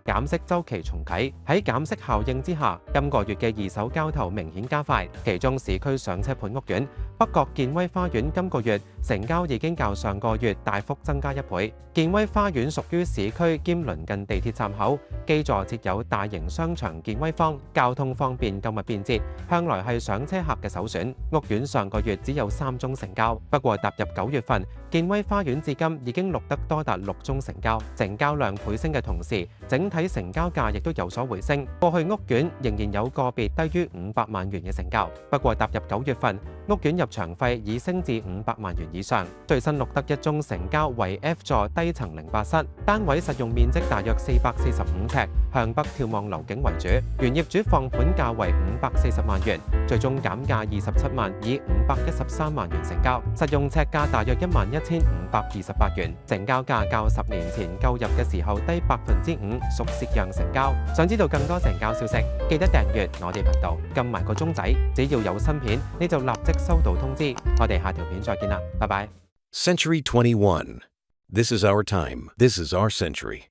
減息週期重啟。喺減息效應之下，今個月嘅二手交投明顯加快，其中市區上車盤屋苑北角健威花園今個月成交已經較上個月大幅增加1倍。健威花園屬於市區兼鄰近地鐵站口，基座設有大型商場健威坊，交通方便，購物便捷，向來係上車客嘅首選。屋苑上個月只有3宗成交，不過踏入9月份，健威花園至今已經錄得多達6宗成交，成交量倍升嘅同時，整體成交價亦都有所回升。過去屋苑仍然有個別低於500萬元嘅成交，不過踏入9月份，屋苑入場費已升至500萬元以上。最新錄得1宗成交為 F 座低層08室，單位實用面積大約445尺，向北眺望樓景為主。原業主放盤價為540萬元，最終減價27萬，以513萬元成交，實用尺價大約11528元，成交價較10年前購入嘅時候低5%，屬蝕讓成交。想知道更多成交消息，記得訂閱我哋頻道，撳埋個鐘仔，只要有新片你就立即收到通知。我哋下條片再見啦，拜拜。Century 21. This is our time. This is our century.